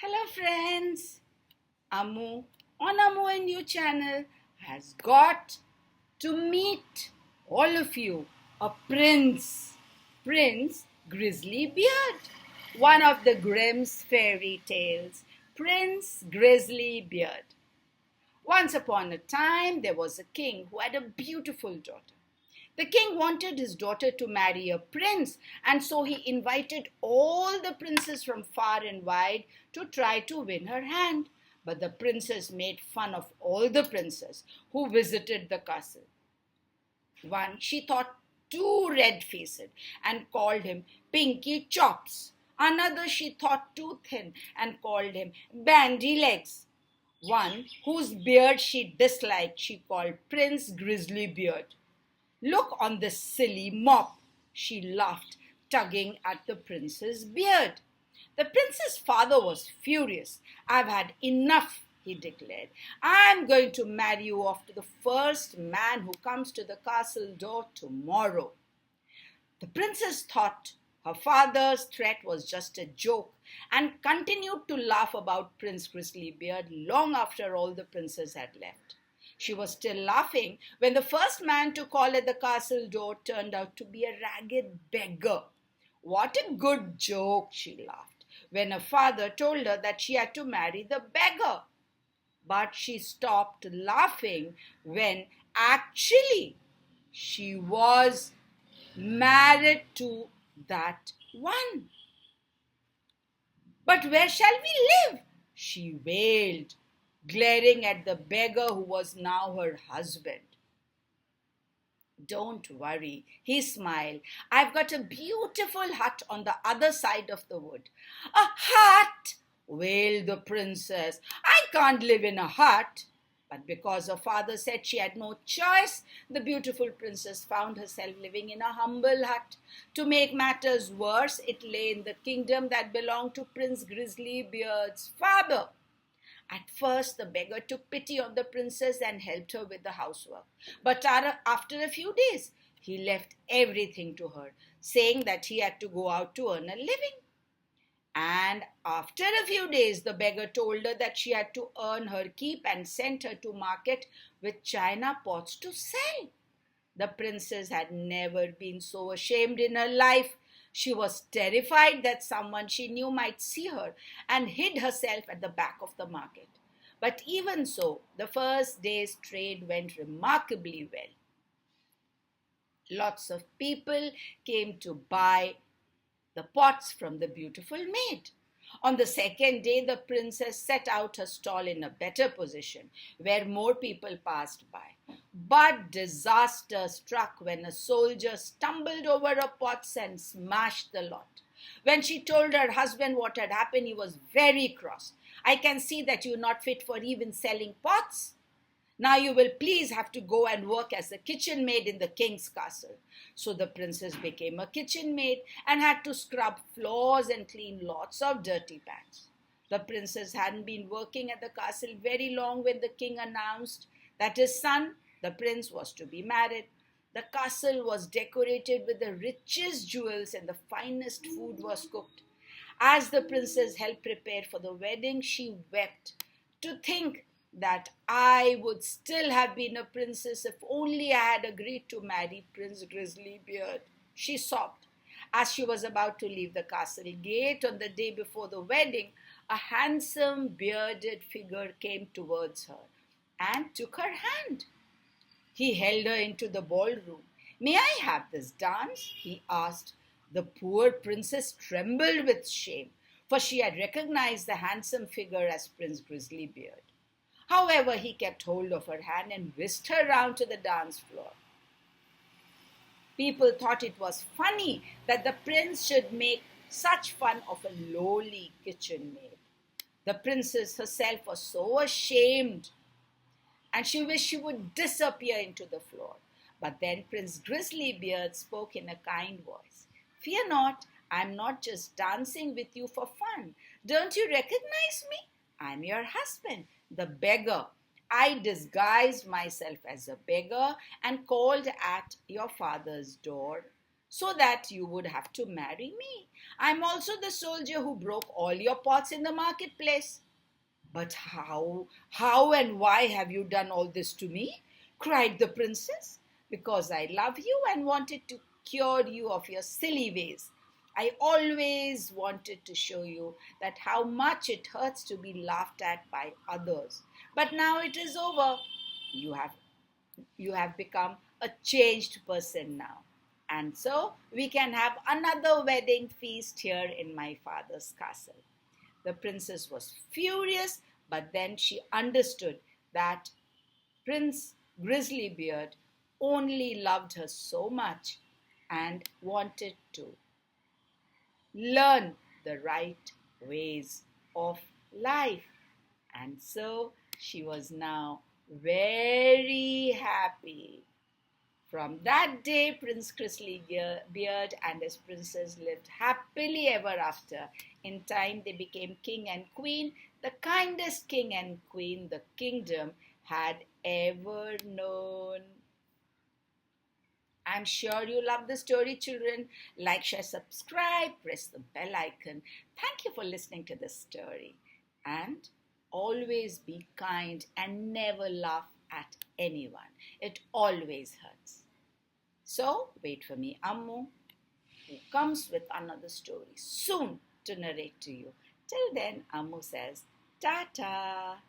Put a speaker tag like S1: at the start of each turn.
S1: Hello friends, Ammu on Ammu&You channel has got to meet all of you a Prince Grizzly Beard, one of the Grimm's fairy tales, Prince Grizzly Beard. Once upon a time there was a king who had a beautiful daughter. The king wanted his daughter to marry a prince, and so he invited all the princes from far and wide to try to win her hand. But the princess made fun of all the princes who visited the castle. One she thought too red-faced and called him Pinky Chops. Another she thought too thin and called him Bandy Legs. One whose beard she disliked she called Prince Grizzly Beard. "Look on this silly mop," she laughed, tugging at the prince's beard. The prince's father was furious. "I've had enough," he declared. "I'm going to marry you off to the first man who comes to the castle door tomorrow." The princess thought her father's threat was just a joke and continued to laugh about Prince Grizzly Beard long after all the princes had left. She was still laughing when the first man to call at the castle door turned out to be a ragged beggar. What a good joke, she laughed, when her father told her that she had to marry the beggar. But she stopped laughing when actually she was married to that one. "But where shall we live?" she wailed, glaring at the beggar who was now her husband. "Don't worry," he smiled. "I've got a beautiful hut on the other side of the wood." "A hut!" wailed the princess. "I can't live in a hut." But because her father said she had no choice, the beautiful princess found herself living in a humble hut. To make matters worse, it lay in the kingdom that belonged to Prince Grizzly Beard's father. At first, the beggar took pity on the princess and helped her with the housework. But after a few days, he left everything to her, saying that he had to go out to earn a living. And after a few days, the beggar told her that she had to earn her keep and sent her to market with china pots to sell. The princess had never been so ashamed in her life. She was terrified that someone she knew might see her and hid herself at the back of the market. But even so, the first day's trade went remarkably well. Lots of people came to buy the pots from the beautiful maid. On the second day, the princess set out her stall in a better position, where more people passed by. But disaster struck when a soldier stumbled over her pots and smashed the lot. When she told her husband what had happened, he was very cross. "I can see that you're not fit for even selling pots. Now you will please have to go and work as a kitchen maid in the king's castle." So the princess became a kitchen maid and had to scrub floors and clean lots of dirty pans. The princess hadn't been working at the castle very long when the king announced that his son, the prince, was to be married. The castle was decorated with the richest jewels and the finest food was cooked. As the princess helped prepare for the wedding, she wept to think that "I would still have been a princess if only I had agreed to marry Prince Grizzly Beard," she sobbed. As she was about to leave the castle gate on the day before the wedding, a handsome bearded figure came towards her and took her hand. He held her into the ballroom. "May I have this dance?" he asked. The poor princess trembled with shame, for she had recognized the handsome figure as Prince Grizzly Beard. However, he kept hold of her hand and whisked her round to the dance floor. People thought it was funny that the prince should make such fun of a lowly kitchen maid. The princess herself was so ashamed and she wished she would disappear into the floor. But then Prince Grizzly Beard spoke in a kind voice. "Fear not, I'm not just dancing with you for fun. Don't you recognize me? I'm your husband, the beggar. I disguised myself as a beggar and called at your father's door so that you would have to marry me. I'm also the soldier who broke all your pots in the marketplace." "But how and why have you done all this to me?" cried the princess. "Because I love you and wanted to cure you of your silly ways. I always wanted to show you that how much it hurts to be laughed at by others. But now it is over. You have you have become a changed person now. And so we can have another wedding feast here in my father's castle." The princess was furious, but then she understood that Prince Grizzly Beard only loved her so much and wanted to learn the right ways of life. And so she was now very happy. From that day, Prince Grizzly Beard and his princess lived happily ever after. In time, they became king and queen, the kindest king and queen the kingdom had ever known. I'm sure you love the story, children. Like, share, subscribe, press the bell icon. Thank you for listening to this story. And always be kind and never laugh at anyone. It always hurts. So, wait for me, Ammu, who comes with another story soon to narrate to you. Till then, Ammu says, "Ta-ta."